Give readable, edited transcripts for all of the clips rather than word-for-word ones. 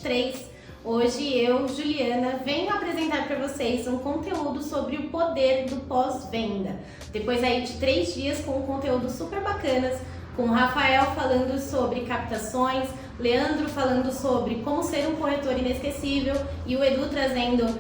2023. Hoje eu, Juliana, venho apresentar para vocês um conteúdo sobre o poder do pós-venda. Depois aí de 3 dias com conteúdo super bacanas, com o Rafael falando sobre captações, Leandro falando sobre como ser um corretor inesquecível e o Edu trazendo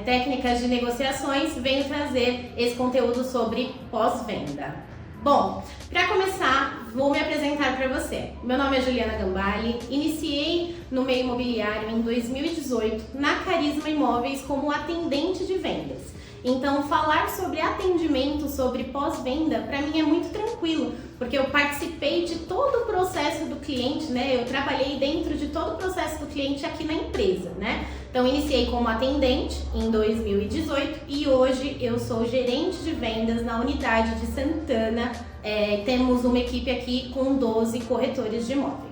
técnicas de negociações, venho trazer esse conteúdo sobre pós-venda. Bom, para começar, vou me apresentar para você. Meu nome é Juliana Gambale, iniciei no meio imobiliário em 2018 na Carisma Imóveis como atendente de vendas. Então, falar sobre atendimento, sobre pós-venda, para mim é muito tranquilo, porque eu participei de todo o processo do cliente, né? Eu trabalhei dentro de todo o processo do cliente aqui na empresa, né? Então, iniciei como atendente em 2018 e hoje eu sou gerente de vendas na unidade de Santana. Temos uma equipe aqui com 12 corretores de imóveis.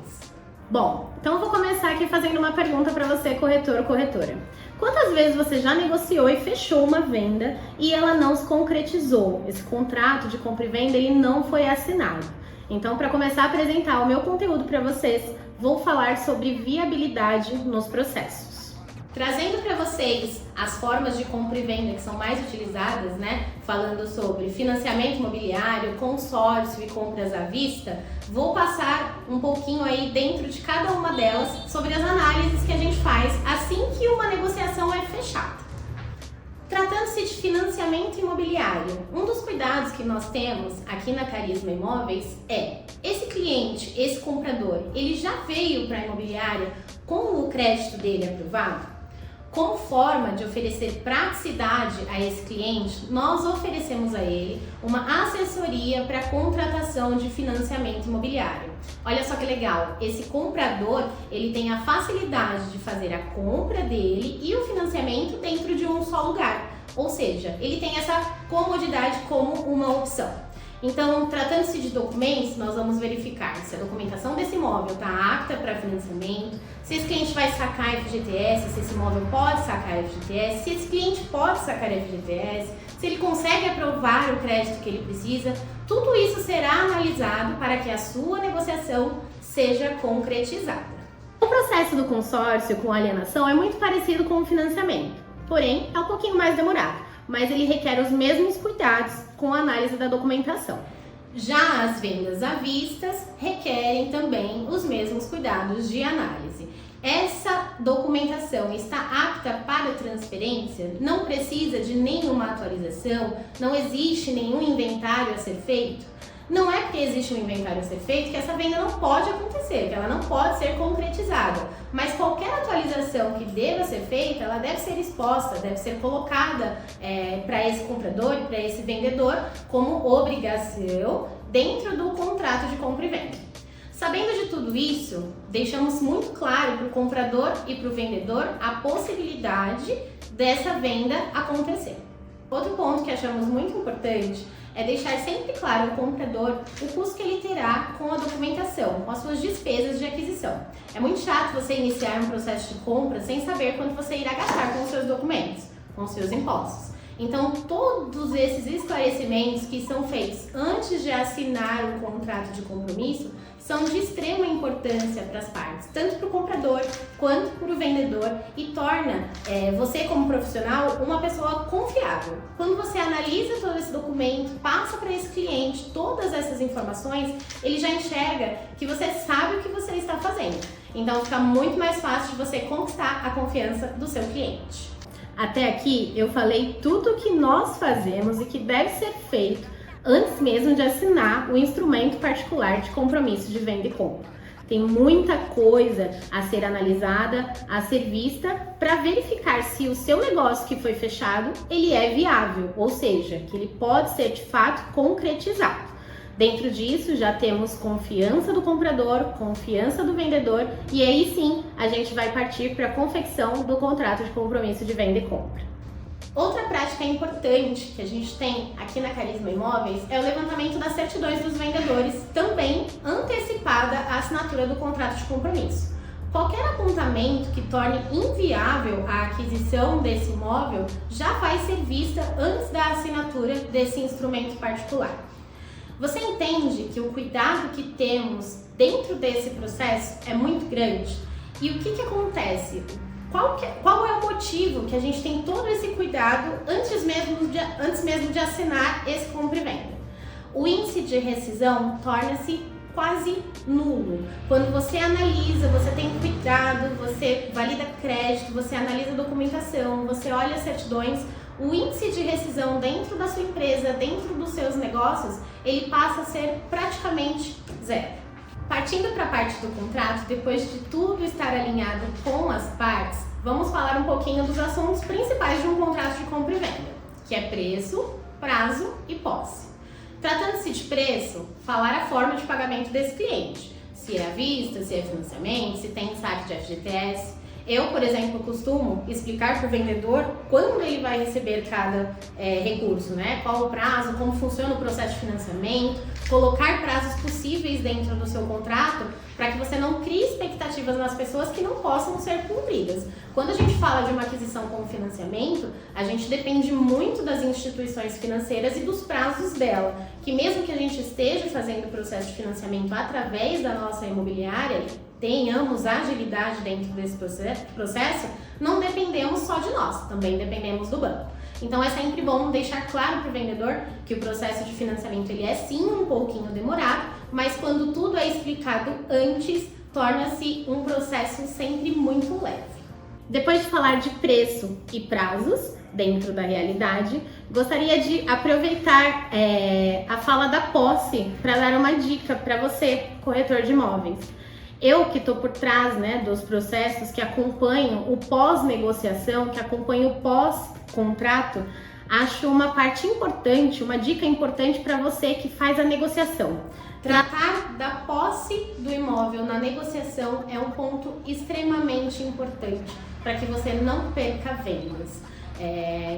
Bom, então eu vou começar aqui fazendo uma pergunta para você, corretor ou corretora. Quantas vezes você já negociou e fechou uma venda e ela não se concretizou? Esse contrato de compra e venda ele não foi assinado. Então, para começar a apresentar o meu conteúdo para vocês, vou falar sobre viabilidade nos processos. Trazendo para vocês as formas de compra e venda que são mais utilizadas, né? Falando sobre financiamento imobiliário, consórcio e compras à vista, vou passar um pouquinho aí dentro de cada uma delas sobre as análises que a gente faz assim que uma negociação é fechada. Tratando-se de financiamento imobiliário, um dos cuidados que nós temos aqui na Carisma Imóveis é esse cliente, esse comprador, ele já veio para a imobiliária com o crédito dele aprovado? Como forma de oferecer praticidade a esse cliente, nós oferecemos a ele uma assessoria para contratação de financiamento imobiliário. Olha só que legal, esse comprador ele tem a facilidade de fazer a compra dele e o financiamento dentro de um só lugar, ou seja, ele tem essa comodidade como uma opção. Então, tratando-se de documentos, nós vamos verificar se a documentação desse imóvel está apta para financiamento, se esse cliente vai sacar FGTS, se esse imóvel pode sacar FGTS, se esse cliente pode sacar FGTS, se ele consegue aprovar o crédito que ele precisa. Tudo isso será analisado para que a sua negociação seja concretizada. O processo do consórcio com alienação é muito parecido com o financiamento, porém é um pouquinho mais demorado, mas ele requer os mesmos cuidados com a análise da documentação. Já as vendas à vista requerem também os mesmos cuidados de análise. Essa documentação está apta para transferência? Não precisa de nenhuma atualização? Não existe nenhum inventário a ser feito? Não é porque existe um inventário a ser feito que essa venda não pode acontecer, que ela não pode ser concretizada. Mas qualquer atualização que deva ser feita, ela deve ser exposta, deve ser colocada para esse comprador e para esse vendedor como obrigação dentro do contrato de compra e venda. Sabendo de tudo isso, deixamos muito claro para o comprador e para o vendedor a possibilidade dessa venda acontecer. Outro ponto que achamos muito importante é deixar sempre claro ao comprador o custo que ele terá com a documentação, com as suas despesas de aquisição. É muito chato você iniciar um processo de compra sem saber quanto você irá gastar com os seus documentos, com os seus impostos. Então, todos esses esclarecimentos que são feitos antes de assinar o contrato de compromisso são de extrema importância para as partes, tanto para o comprador quanto para o vendedor, e torna você como profissional uma pessoa confiável. Quando você analisa todo esse documento, passa para esse cliente todas essas informações, ele já enxerga que você sabe o que você está fazendo. Então fica muito mais fácil de você conquistar a confiança do seu cliente. Até aqui eu falei tudo o que nós fazemos e que deve ser feito antes mesmo de assinar o instrumento particular de compromisso de venda e compra. Tem muita coisa a ser analisada, a ser vista, para verificar se o seu negócio que foi fechado, ele é viável, ou seja, que ele pode ser de fato concretizado. Dentro disso já temos confiança do comprador, confiança do vendedor, e aí sim a gente vai partir para a confecção do contrato de compromisso de venda e compra. Outra prática importante que a gente tem aqui na Carisma Imóveis é o levantamento das certidões dos vendedores, também antecipada a assinatura do contrato de compromisso. Qualquer apontamento que torne inviável a aquisição desse imóvel já vai ser vista antes da assinatura desse instrumento particular. Você entende que o cuidado que temos dentro desse processo é muito grande? E o que acontece? Qual é o motivo que a gente tem todo esse cuidado antes mesmo de assinar esse compra e venda? O índice de rescisão torna-se quase nulo. Quando você analisa, você tem cuidado, você valida crédito, você analisa documentação, você olha as certidões, o índice de rescisão dentro da sua empresa, dentro dos seus negócios, ele passa a ser praticamente zero. Partindo para a parte do contrato, depois de tudo estar alinhado com as partes, vamos falar um pouquinho dos assuntos principais de um contrato de compra e venda, que é preço, prazo e posse. Tratando-se de preço, falar a forma de pagamento desse cliente, se é à vista, se é financiamento, se tem saque de FGTS. Eu, por exemplo, costumo explicar para o vendedor quando ele vai receber cada recurso, né? Qual o prazo, como funciona o processo de financiamento, colocar prazos possíveis dentro do seu contrato para que você não crie expectativas nas pessoas que não possam ser cumpridas. Quando a gente fala de uma aquisição com financiamento, a gente depende muito das instituições financeiras e dos prazos dela, que mesmo que a gente esteja fazendo o processo de financiamento através da nossa imobiliária, tenhamos agilidade dentro desse processo, não dependemos só de nós, também dependemos do banco. Então é sempre bom deixar claro para o vendedor que o processo de financiamento ele é sim um pouquinho demorado, mas quando tudo é explicado antes, torna-se um processo sempre muito leve. Depois de falar de preço e prazos dentro da realidade, gostaria de aproveitar a fala da posse para dar uma dica para você, corretor de imóveis. Eu que estou por trás, né, dos processos que acompanham o pós-negociação, que acompanham o pós-contrato, acho uma parte importante, uma dica importante para você que faz a negociação. Tratar da posse do imóvel na negociação é um ponto extremamente importante para que você não perca vendas.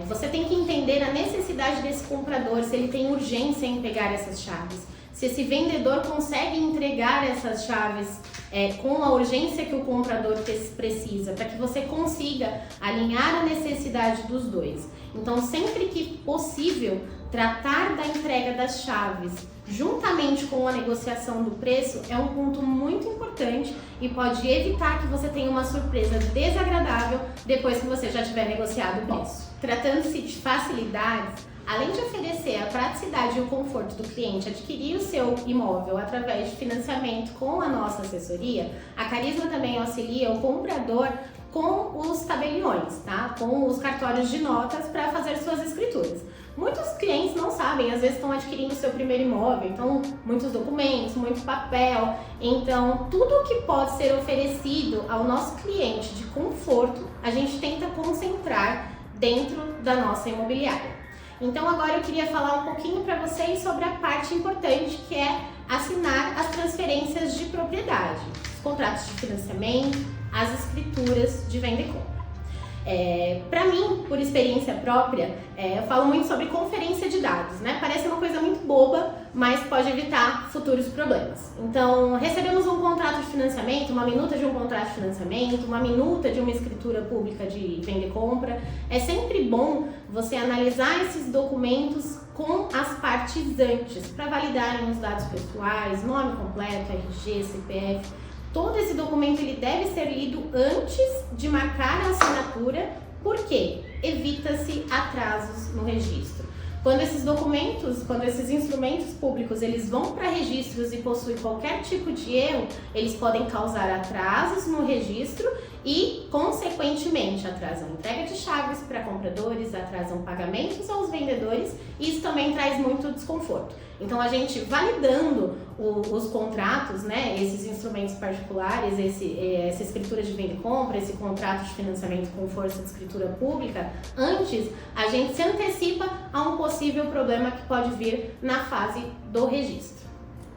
Você tem que entender a necessidade desse comprador, se ele tem urgência em pegar essas chaves, se esse vendedor consegue entregar essas chaves com a urgência que o comprador precisa, para que você consiga alinhar a necessidade dos dois. Então, sempre que possível, tratar da entrega das chaves juntamente com a negociação do preço é um ponto muito importante e pode evitar que você tenha uma surpresa desagradável depois que você já tiver negociado o preço. Tratando-se de facilidades, além de oferecer a praticidade e o conforto do cliente adquirir o seu imóvel através de financiamento com a nossa assessoria, a Carisma também auxilia o comprador com os tabeliões, tá? Com os cartórios de notas para fazer suas escrituras. Muitos clientes não sabem, às vezes estão adquirindo o seu primeiro imóvel, então muitos documentos, muito papel. Então, tudo que pode ser oferecido ao nosso cliente de conforto, a gente tenta concentrar dentro da nossa imobiliária. Então agora eu queria falar um pouquinho para vocês sobre a parte importante que é assinar as transferências de propriedade, os contratos de financiamento, as escrituras de venda e compra. Para mim, por experiência própria, eu falo muito sobre conferência de dados, né? Parece uma coisa muito boba, mas pode evitar futuros problemas. Então, recebemos um contrato de financiamento, uma minuta de um contrato de financiamento, uma minuta de uma escritura pública de venda e compra. É sempre bom você analisar esses documentos com as partes antes, para validarem os dados pessoais, nome completo, RG, CPF. Todo esse documento ele deve ser lido antes de marcar a assinatura, porque evita-se atrasos no registro. Quando esses documentos, quando esses instrumentos públicos eles vão para registros e possuem qualquer tipo de erro, eles podem causar atrasos no registro e, consequentemente, atrasam entrega de chaves para compradores, atrasam pagamentos aos vendedores e isso também traz muito desconforto. Então, a gente validando os contratos, né, esses instrumentos particulares, essa escritura de venda e compra, esse contrato de financiamento com força de escritura pública, antes a gente se antecipa a um possível problema que pode vir na fase do registro.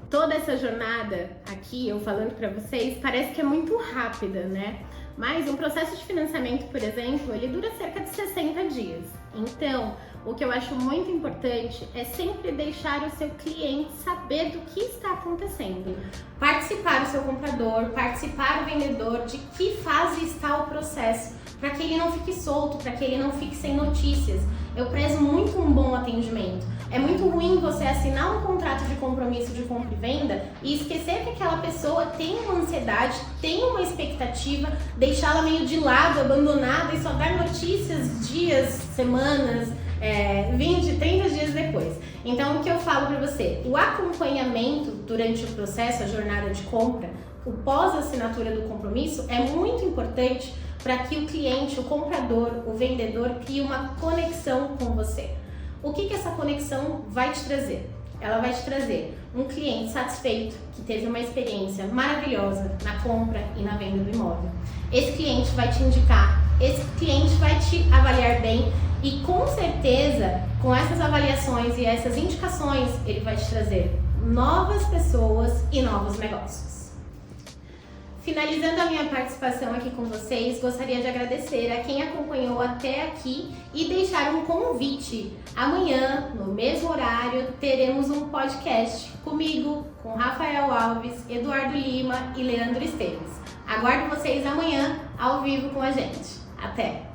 Toda essa jornada aqui, eu falando para vocês, parece que é muito rápida, né? Mas um processo de financiamento, por exemplo, ele dura cerca de 60 dias. Então, o que eu acho muito importante é sempre deixar o seu cliente saber do que está acontecendo. Participar o seu comprador, participar o vendedor de que fase está o processo, para que ele não fique solto, para que ele não fique sem notícias. Eu prezo muito um bom atendimento. É muito ruim você assinar um contrato de compromisso de compra e venda e esquecer que aquela pessoa tem uma ansiedade, tem uma expectativa, deixá-la meio de lado, abandonada e só dar notícias dias, semanas, 20, 30 dias depois. Então, o que eu falo para você? O acompanhamento durante o processo, a jornada de compra, o pós-assinatura do compromisso é muito importante para que o cliente, o comprador, o vendedor crie uma conexão com você. O que essa conexão vai te trazer? Ela vai te trazer um cliente satisfeito, que teve uma experiência maravilhosa na compra e na venda do imóvel. Esse cliente vai te indicar, esse cliente vai te avaliar bem e com certeza, com essas avaliações e essas indicações, ele vai te trazer novas pessoas e novos negócios. Finalizando a minha participação aqui com vocês, gostaria de agradecer a quem acompanhou até aqui e deixar um convite. Amanhã, no mesmo horário, teremos um podcast comigo, com Rafael Alves, Eduardo Lima e Leandro Esteves. Aguardo vocês amanhã ao vivo com a gente. Até!